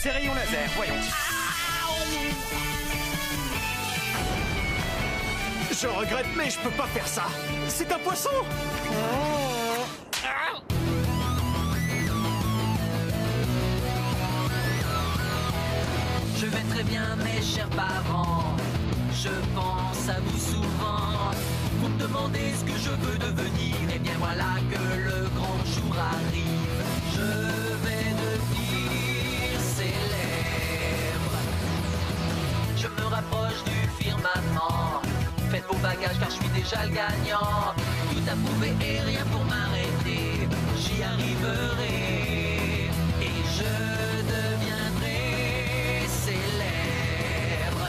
ces rayons laser, voyons. Je regrette, mais je peux pas faire ça. C'est un poisson. Je vais très bien, mes chers parents. Je pense à vous souvent. Vous me demandez ce que je veux devenir. Et bien voilà que le grand jour arrive. Je vais devenir célèbre. Je me rapproche du firmament. Faites vos bagages car je suis déjà le gagnant. Tout à prouver et rien pour m'arrêter. J'y arriverai. Et je deviendrai célèbre.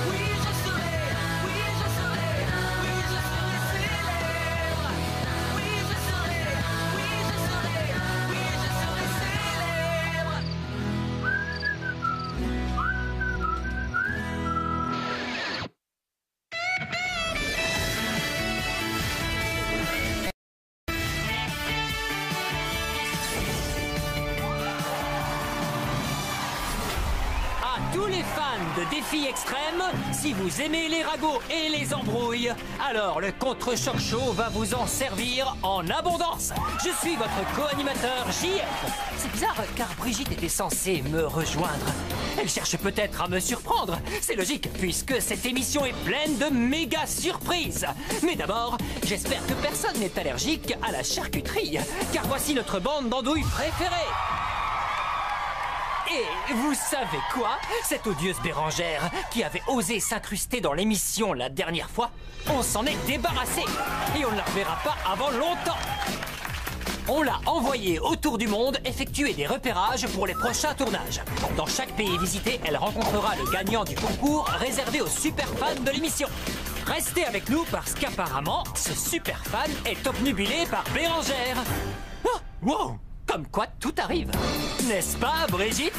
Oui, je serai, oui, je serai, oui, je serai célèbre. Oui, je serai, oui, je serai, oui, je serai célèbre. À tous les fans de défis extrêmes, si vous aimez les ragots et les embrouilles, alors le contre-choc show va vous en servir en abondance. Je suis votre co-animateur JF. C'est bizarre car Brigitte était censée me rejoindre. Elle cherche peut-être à me surprendre. C'est logique puisque cette émission est pleine de méga surprises. Mais d'abord, j'espère que personne n'est allergique à la charcuterie, car voici notre bande d'andouilles préférée. Et vous savez quoi? Cette odieuse Bérangère qui avait osé s'incruster dans l'émission la dernière fois, on s'en est débarrassé et on ne la reverra pas avant longtemps. On l'a envoyée autour du monde effectuer des repérages pour les prochains tournages. Dans chaque pays visité, elle rencontrera le gagnant du concours réservé aux super fans de l'émission. Restez avec nous parce qu'apparemment, ce super fan est obnubilé par Bérangère. Oh, wow! Comme quoi tout arrive. N'est-ce pas, Brigitte?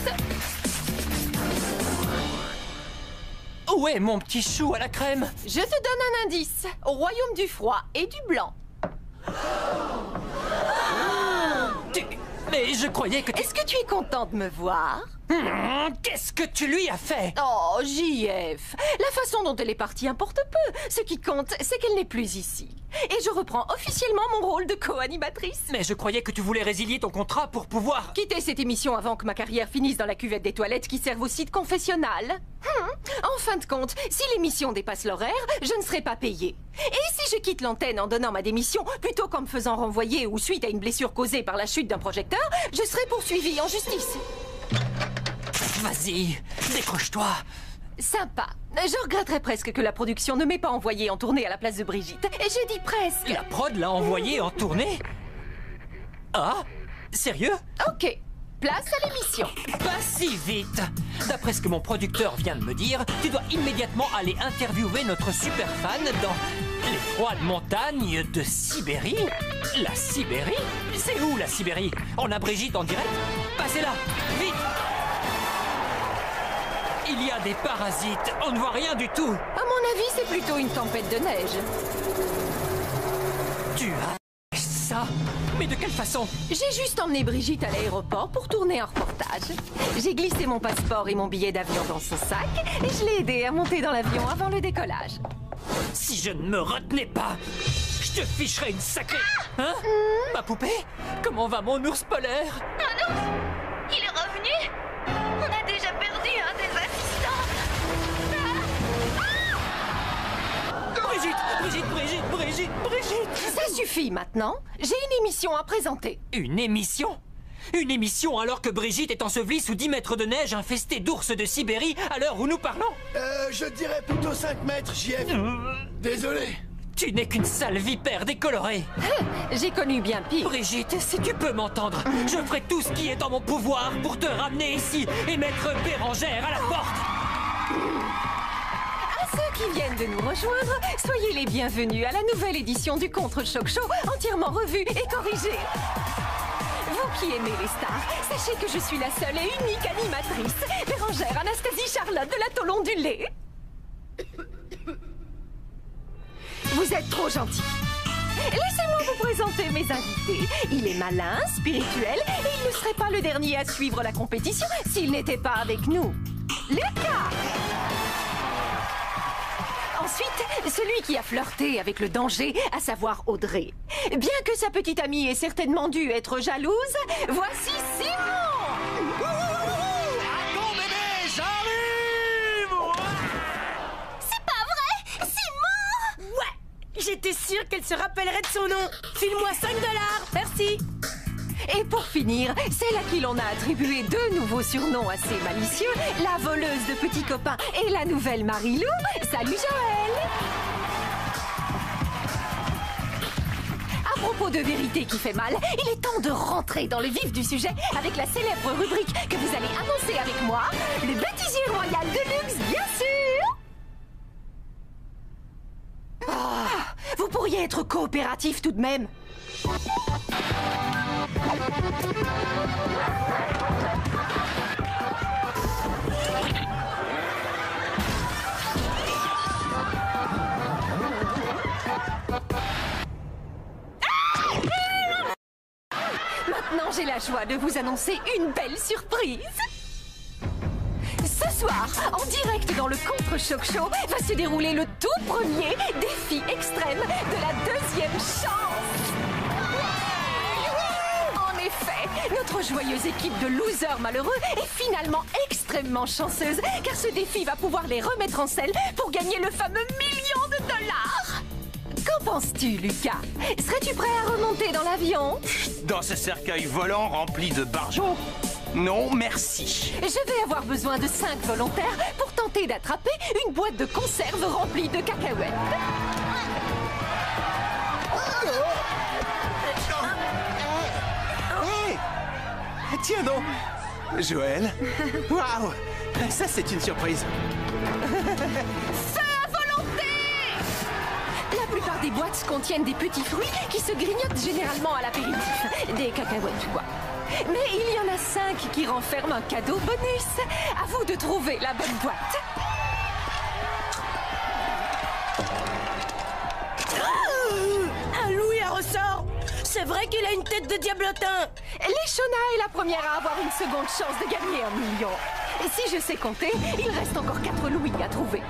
Où est mon petit chou à la crème? Je te donne un indice. Au royaume du froid et du blanc. Mais je croyais que tu... Est-ce que tu es content de me voir? Qu'est-ce que tu lui as fait? Oh, JF. La façon dont elle est partie importe peu. Ce qui compte, c'est qu'elle n'est plus ici. Et je reprends officiellement mon rôle de co-animatrice. Mais je croyais que tu voulais résilier ton contrat pour pouvoir... Quitter cette émission avant que ma carrière finisse dans la cuvette des toilettes qui servent aussi de confessionnal. En fin de compte, si l'émission dépasse l'horaire, je ne serai pas payée. Et si je quitte l'antenne en donnant ma démission, plutôt qu'en me faisant renvoyer ou suite à une blessure causée par la chute d'un projecteur, je serai poursuivie en justice. Vas-y, décroche-toi. Sympa. Je regretterais presque que la production ne m'ait pas envoyé en tournée à la place de Brigitte. Et j'ai dit presque. La prod l'a envoyé en tournée? Ah? Sérieux? Ok. Place à l'émission. Pas si vite. D'après ce que mon producteur vient de me dire, tu dois immédiatement aller interviewer notre super fan dans les froides montagnes de Sibérie. La Sibérie? C'est où la Sibérie? On a Brigitte en direct? Passez-la, vite! Il y a des parasites, on ne voit rien du tout. À mon avis, c'est plutôt une tempête de neige. Tu as ça? Mais de quelle façon? J'ai juste emmené Brigitte à l'aéroport pour tourner un reportage. J'ai glissé mon passeport et mon billet d'avion dans son sac et je l'ai aidé à monter dans l'avion avant le décollage. Si je ne me retenais pas, je te ficherais une sacrée... Hein? Ma poupée? Comment va mon ours polaire? Un ours? Il est revenu? On a déjà perdu un des assistants. Ça suffit maintenant. J'ai une émission à présenter. Une émission? Une émission alors que Brigitte est ensevelie sous 10 mètres de neige infestée d'ours de Sibérie à l'heure où nous parlons? Je dirais plutôt 5 mètres, JF. Désolé. Tu n'es qu'une sale vipère décolorée. J'ai connu bien pire. Brigitte, si tu peux m'entendre, je ferai tout ce qui est en mon pouvoir pour te ramener ici et mettre Bérangère à la porte. À ceux qui viennent de nous rejoindre, soyez les bienvenus à la nouvelle édition du Contre-Choc Show, entièrement revue et corrigée. Vous qui aimez les stars, sachez que je suis la seule et unique animatrice, Bérangère Anastasie Charlotte de l'Atoll ondulé. Vous êtes trop gentil. Laissez-moi vous présenter mes invités. Il est malin, spirituel, et il ne serait pas le dernier à suivre la compétition s'il n'était pas avec nous. Lucas! Ensuite, celui qui a flirté avec le danger, à savoir Audrey. Bien que sa petite amie ait certainement dû être jalouse, voici Simon! Attends, bébé, j'arrive! C'est pas vrai! Simon! Ouais! J'étais sûre qu'elle se rappellerait de son nom. File-moi 5 $, merci. Et pour finir, celle à qui l'on a attribué 2 nouveaux surnoms assez malicieux, la voleuse de petits copains et la nouvelle Marilou. Salut Joël! À propos de vérité qui fait mal, il est temps de rentrer dans le vif du sujet avec la célèbre rubrique que vous allez annoncer avec moi, le bêtisier royal de luxe, bien sûr! Ah, vous pourriez être coopératif tout de même. Maintenant, j'ai la joie de vous annoncer une belle surprise. Ce soir, en direct dans le Contre-Choc Show, va se dérouler le tout premier défi extrême de la 2e chance. En effet, notre joyeuse équipe de losers malheureux est finalement extrêmement chanceuse, car ce défi va pouvoir les remettre en selle pour gagner le fameux $1 million. Qu'en penses-tu, Lucas? Serais-tu prêt à remonter dans l'avion? Dans ce cercueil volant rempli de barjots? Non, merci. Je vais avoir besoin de 5 volontaires pour tenter d'attraper une boîte de conserve remplie de cacahuètes. Hey! Tiens donc, Joël. Waouh! Ça, c'est une surprise. Feu à volonté! La plupart des boîtes contiennent des petits fruits qui se grignotent généralement à l'apéritif. Des cacahuètes, quoi. Mais il y en a 5 qui renferment un cadeau bonus. À vous de trouver la bonne boîte. Un loup et un ressort. C'est vrai qu'il a une tête de diablotin. Léchona est la première à avoir une seconde chance de gagner $1 million. Et si je sais compter, il reste encore 4 louis à trouver.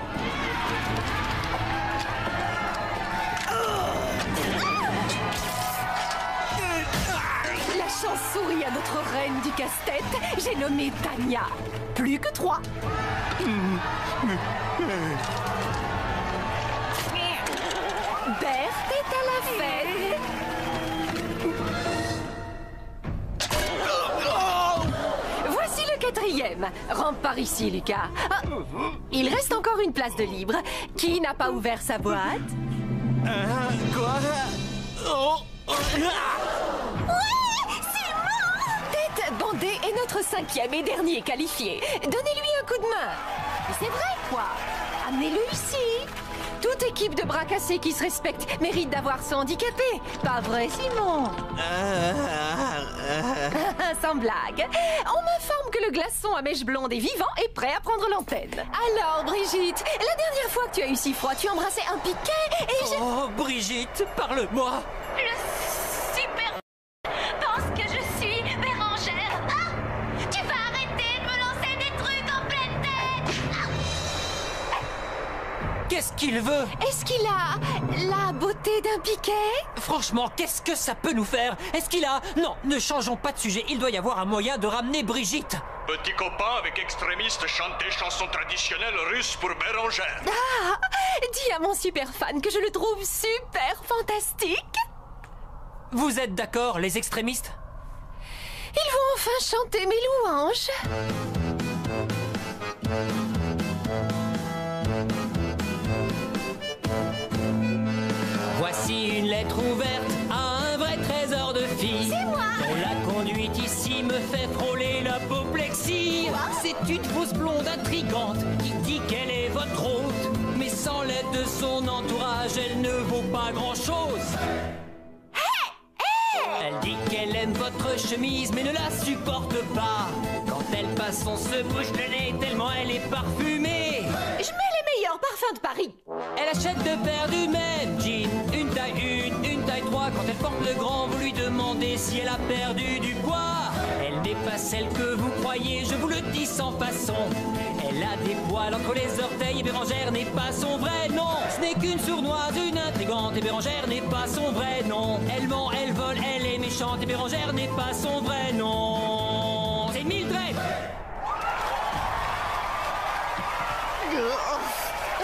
La chance sourit à notre reine du casse-tête. J'ai nommé Tania. Plus que 3. Berthe est à la fête. Voici le 4e. Rentre par ici, Lucas. Ah, il reste encore une place de libre. Qui n'a pas ouvert sa boîte? Quoi? Oh! Tête bandée est notre 5e et dernier qualifié. Donnez-lui un coup de main. Et c'est vrai, quoi. Amenez-le ici. Toute équipe de bras cassés qui se respecte mérite d'avoir son handicapé. Pas vrai, Simon? Sans blague. On m'informe que le glaçon à mèche blonde est vivant et prêt à prendre l'antenne. Alors, Brigitte, la dernière fois que tu as eu si froid, tu embrassais un piquet et j'ai... Oh, Brigitte, parle-moi. Le super pense que je suis Bérangère. Ah! Tu vas arrêter de me lancer des trucs en pleine tête. Qu'est-ce qu'il veut? Est-ce qu'il a la beauté d'un piquet? Franchement, qu'est-ce que ça peut nous faire? Est-ce qu'il a... Non, ne changeons pas de sujet. Il doit y avoir un moyen de ramener Brigitte. Petit copain avec extrémiste chante des chansons traditionnelles russes pour Bérangère. Ah! Dis à mon super fan que je le trouve super fantastique. Vous êtes d'accord, les extrémistes? Ils vont enfin chanter mes louanges. Voici une lettre ouverte à un vrai trésor de fille. C'est moi. Dont la conduite ici me fait frôler l'apoplexie. C'est une fausse blonde intrigante qui dit qu'elle est votre hôte. Mais sans l'aide de son entourage, elle ne vaut pas grand-chose. Elle dit qu'elle aime votre chemise mais ne la supporte pas. Quand elle passe, on se bouche le nez tellement elle est parfumée. Je mets les meilleurs parfums fin de pari. Elle achète deux paires du même jean, une taille 1, une taille 3. Quand elle porte le grand, vous lui demandez si elle a perdu du poids. Elle n'est pas celle que vous croyez, je vous le dis sans façon. Elle a des poils entre les orteils et Bérangère n'est pas son vrai nom. Ce n'est qu'une sournoise, une intrigante et Bérangère n'est pas son vrai nom. Elle ment, elle vole, elle est méchante et Bérangère n'est pas son vrai nom. C'est Mildred.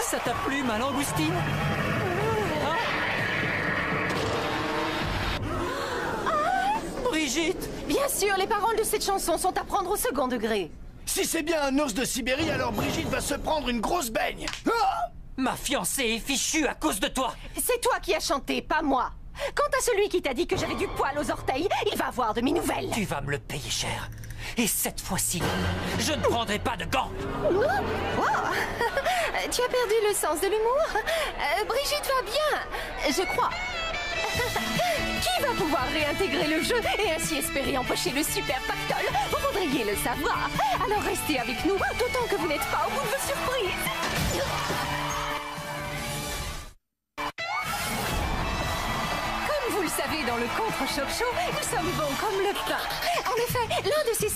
Ça t'a plu, ma langoustine? Brigitte! Bien sûr, les paroles de cette chanson sont à prendre au second degré. Si c'est bien un ours de Sibérie, alors Brigitte va se prendre une grosse baigne. Ah! Ma fiancée est fichue à cause de toi! C'est toi qui as chanté, pas moi. Quant à celui qui t'a dit que j'avais du poil aux orteils, il va avoir de mes nouvelles. Tu vas me le payer cher. Et cette fois-ci, je ne prendrai pas de gants. Wow. Tu as perdu le sens de l'humour. Brigitte va bien, je crois. Qui va pouvoir réintégrer le jeu et ainsi espérer empocher le super pactole? Vous voudriez le savoir. Alors restez avec nous, d'autant que vous n'êtes pas au bout de vos surprises. Comme vous le savez, dans le contre-choc show, nous sommes bons comme le pain. En effet, l'un de ces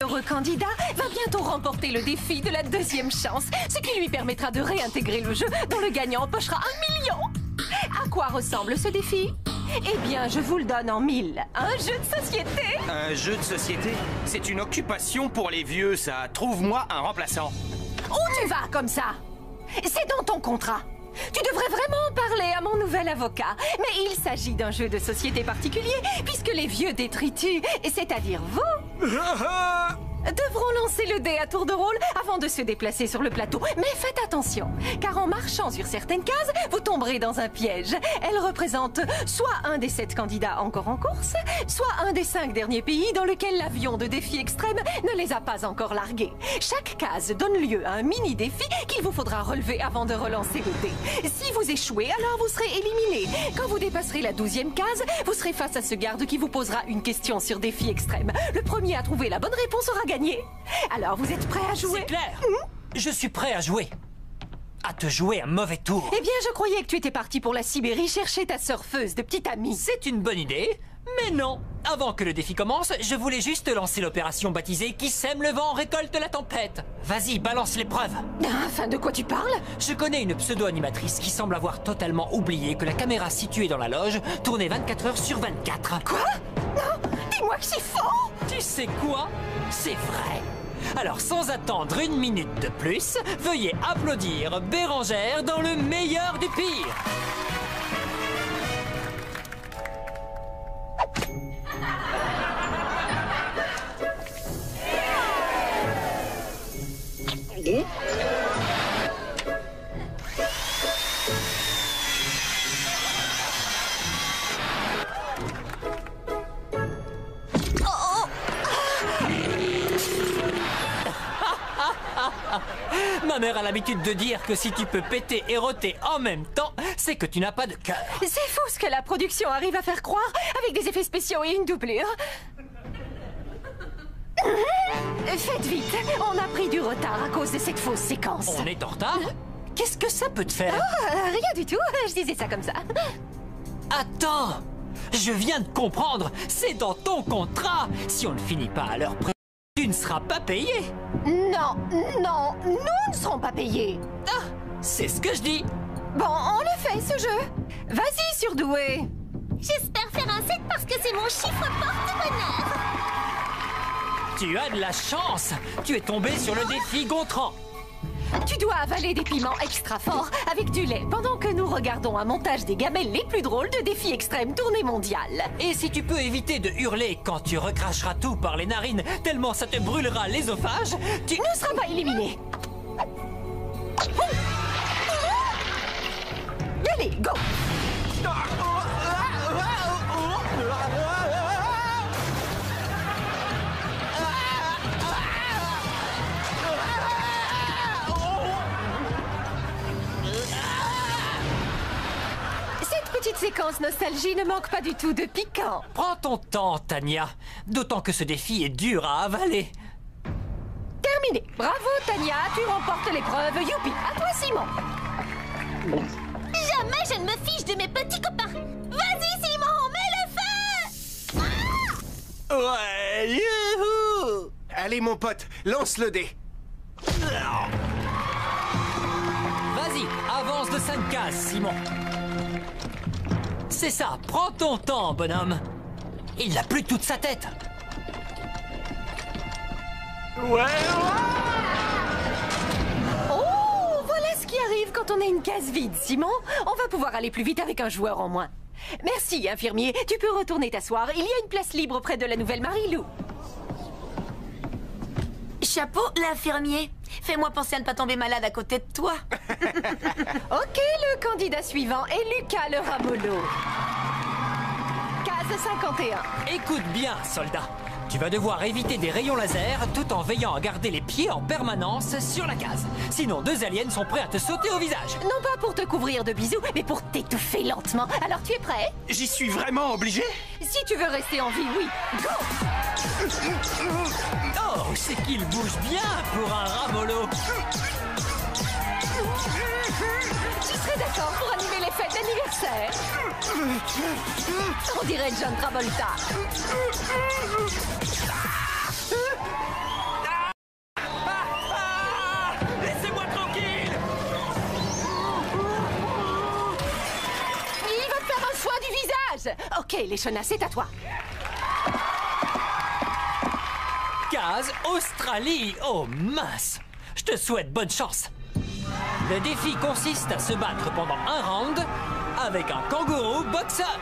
heureux candidats va bientôt remporter le défi de la deuxième chance, ce qui lui permettra de réintégrer le jeu dont le gagnant empochera 1 million. À quoi ressemble ce défi? Eh bien, je vous le donne en 1000. Un jeu de société. Un jeu de société? C'est une occupation pour les vieux, ça. Trouve-moi un remplaçant. Où tu vas comme ça? C'est dans ton contrat. Tu devrais vraiment parler à mon nouvel avocat. Mais il s'agit d'un jeu de société particulier, puisque les vieux détritus, c'est-à-dire vous, devront lancer le dé à tour de rôle avant de se déplacer sur le plateau. Mais faites attention, car en marchant sur certaines cases, vous tomberez dans un piège. Elle représente soit un des 7 candidats encore en course, soit un des 5 derniers pays dans lequel l'avion de défi extrême ne les a pas encore largués. Chaque case donne lieu à un mini-défi qu'il vous faudra relever avant de relancer le dé. Si vous échouez, alors vous serez éliminé. Quand vous dépasserez la 12e case, vous serez face à ce garde qui vous posera une question sur défi extrême. Le premier à trouver la bonne réponse aura gagné. Alors, vous êtes prêts à jouer? C'est clair. Je suis prêt à jouer. À te jouer un mauvais tour. Eh bien, je croyais que tu étais parti pour la Sibérie chercher ta surfeuse de petite amie. C'est une bonne idée, mais non. Avant que le défi commence, je voulais juste lancer l'opération baptisée Qui sème le vent récolte la tempête. Vas-y, balance l'épreuve. Enfin, de quoi tu parles? Je connais une pseudo-animatrice qui semble avoir totalement oublié que la caméra située dans la loge tournait 24 heures sur 24. Quoi? Non, dis-moi que c'est faux! Tu sais quoi? C'est vrai. Alors, sans attendre une minute de plus, veuillez applaudir Bérangère dans le meilleur du pire. Ma mère a l'habitude de dire que si tu peux péter et roter en même temps, c'est que tu n'as pas de cœur. C'est fou ce que la production arrive à faire croire avec des effets spéciaux et une doublure. Faites vite, on a pris du retard à cause de cette fausse séquence. On est en retard? Qu'est-ce que ça peut te faire? Rien du tout, je disais ça comme ça. Attends! Je viens de comprendre, c'est dans ton contrat. Si on ne finit pas à l'heure prévue, tu ne seras pas payé. Non, non, nous ne serons pas payés. Ah, c'est ce que je dis. Bon, on le fait ce jeu. Vas-y, surdoué. J'espère faire un 7 parce que c'est mon chiffre porte-bonheur. Tu as de la chance. Tu es tombé sur le défi Gontran. Tu dois avaler des piments extra forts avec du lait pendant que nous regardons un montage des gamelles les plus drôles de Défi Extrême tournée mondiale. Et si tu peux éviter de hurler quand tu recracheras tout par les narines tellement ça te brûlera l'ésophage, tu ne seras pas éliminé. Allez, go! Cette séquence nostalgie ne manque pas du tout de piquant. Prends ton temps, Tania. D'autant que ce défi est dur à avaler. Terminé. Bravo, Tania. Tu remportes l'épreuve. Youpi. À toi, Simon. Jamais je ne me fiche de mes petits copains. Vas-y, Simon, mets le feu! Ah! Ouais, youhou! Allez, mon pote, lance le dé. Vas-y, avance de 5 cases, Simon. C'est ça, prends ton temps, bonhomme. Il n'a plus toute sa tête. Ouais. Oh, voilà ce qui arrive quand on a une case vide, Simon. On va pouvoir aller plus vite avec un joueur en moins. Merci, infirmier. Tu peux retourner t'asseoir. Il y a une place libre près de la nouvelle Marie-Lou. Chapeau, l'infirmier. Fais-moi penser à ne pas tomber malade à côté de toi. Ok, le candidat suivant est Lucas le Ramolo. Case 51. Écoute bien, soldat. Tu vas devoir éviter des rayons laser tout en veillant à garder les pieds en permanence sur la case. Sinon, 2 aliens sont prêts à te sauter au visage. Non pas pour te couvrir de bisous, mais pour t'étouffer lentement. Alors tu es prêt? J'y suis vraiment obligé? Si tu veux rester en vie, oui. Go! Oh, c'est qu'il bouge bien pour un ramolo. Tu serais d'accord pour animer les fêtes d'anniversaire? On dirait John Travolta. Laissez-moi tranquille. Il va te faire un soin du visage. Ok, les chenasses, c'est à toi. Case Australie. Oh mince. Je te souhaite bonne chance. Le défi consiste à se battre pendant un round avec un kangourou boxeur.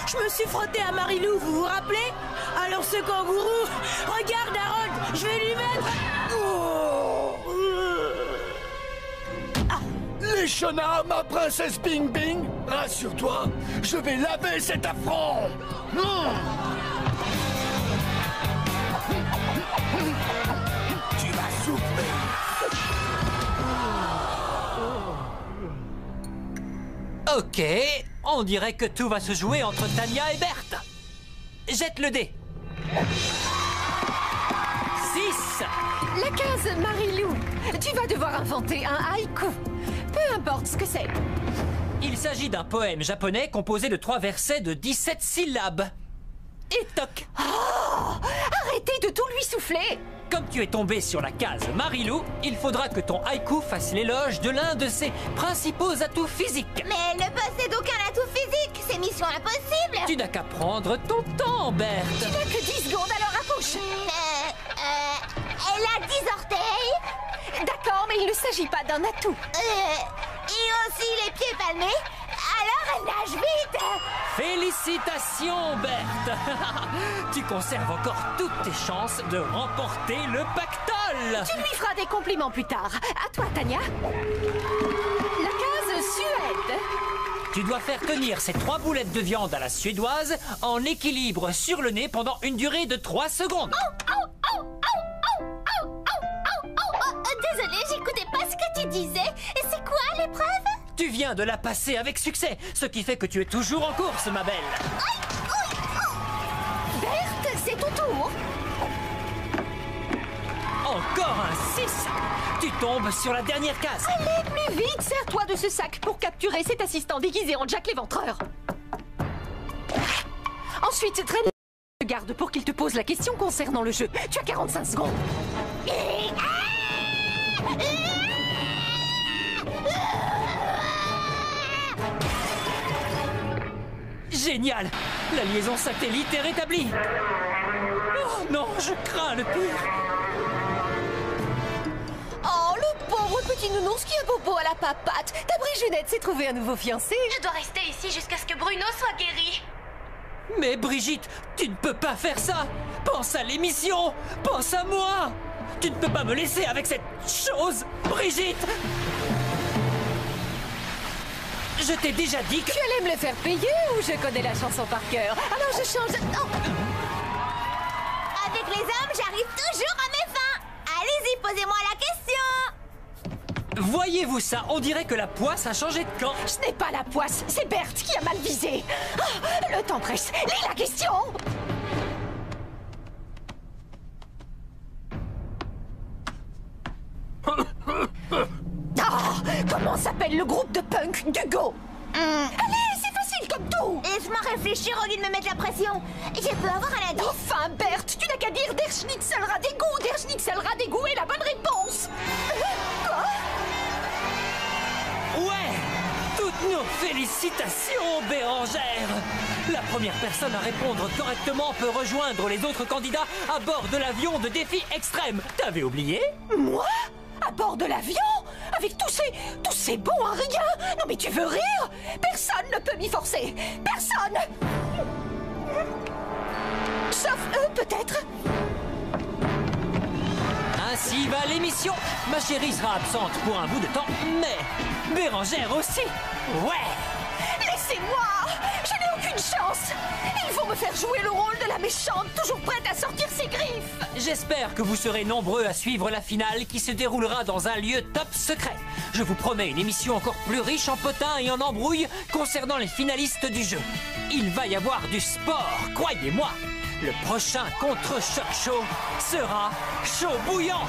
Je me suis frotté à Marie-Lou, vous vous rappelez? Alors ce kangourou, regarde Harold, je vais lui mettre... Les chenards, ma princesse Bing Bing, rassure-toi, je vais laver cet affront. Tu vas souffrir. Ok, on dirait que tout va se jouer entre Tania et Berthe. Jette le dé. 6. La case Marie-Lou. Tu vas devoir inventer un haïku. Peu importe ce que c'est. Il s'agit d'un poème japonais composé de 3 versets de 17 syllabes. Et toc. Oh, arrêtez de tout lui souffler. Comme tu es tombé sur la case Marie-Lou, il faudra que ton haïku fasse l'éloge de l'un de ses principaux atouts physiques. Mais elle ne possède aucun atout physique. C'est mission impossible. Tu n'as qu'à prendre ton temps, Berthe. Tu n'as que 10 secondes, alors accouche. Elle a 10 orteils. D'accord, mais il ne s'agit pas d'un atout. Et aussi les pieds palmés. Alors elle nage vite. Félicitations, Berthe. Tu conserves encore toutes tes chances de remporter le pactole. Tu lui feras des compliments plus tard. À toi, Tania. La case Suède. Tu dois faire tenir ces 3 boulettes de viande à la suédoise en équilibre sur le nez pendant une durée de 3 secondes. Désolée, j'écoutais pas ce que tu disais. Et c'est quoi l'épreuve? Tu viens de la passer avec succès, ce qui fait que tu es toujours en course, ma belle. Berthe, c'est ton tour. Encore un 6. Tu tombes sur la dernière case. Allez, plus vite, sers-toi de ce sac pour capturer cet assistant déguisé en Jack l'Éventreur. Ensuite, traîne le garde pour qu'il te pose la question concernant le jeu. Tu as 45 secondes. Génial! La liaison satellite est rétablie. Oh non, je crains le pire. Oh, le pauvre petit nounours qui a bobo à la papate. Ta Brigitte s'est trouvé un nouveau fiancé. Je dois rester ici jusqu'à ce que Bruno soit guéri. Mais Brigitte, tu ne peux pas faire ça. Pense à l'émission. Pense à moi. Tu ne peux pas me laisser avec cette chose, Brigitte. Je t'ai déjà dit que... Tu allais me le faire payer ou je connais la chanson par cœur? Alors je change... Oh. Avec les hommes, j'arrive toujours à mes fins. Allez-y, posez-moi la question. Voyez-vous ça? On dirait que la poisse a changé de camp. Ce n'est pas la poisse, c'est Berthe qui a mal visé. Ah, le temps presse. Lis la question. Comment s'appelle le groupe de punk d'Hugo? Allez, c'est facile comme tout. Laisse-moi réfléchir au lieu de me mettre la pression. Je peux avoir un indice? Enfin, Berthe, tu n'as qu'à dire Der Schnitzel Radégout. Der Schnitzel Radégout est la bonne réponse. Quoi? Ouais! Toutes nos félicitations, Bérangère! La première personne à répondre correctement peut rejoindre les autres candidats à bord de l'avion de défi extrême. T'avais oublié? Moi? À bord de l'avion? Avec tous ces bons à rien? Non mais tu veux rire? Personne ne peut m'y forcer. Personne! Sauf eux, peut-être? Ainsi va l'émission. Ma chérie sera absente pour un bout de temps, mais Bérangère aussi. Ouais! Laissez-moi! Je n'ai aucune chance! Ils vont me faire jouer le rôle de la méchante, toujours prête à sortir ses griffes! J'espère que vous serez nombreux à suivre la finale qui se déroulera dans un lieu top secret. Je vous promets une émission encore plus riche en potins et en embrouilles concernant les finalistes du jeu. Il va y avoir du sport, croyez-moi. Le prochain contre-choc show sera chaud bouillant.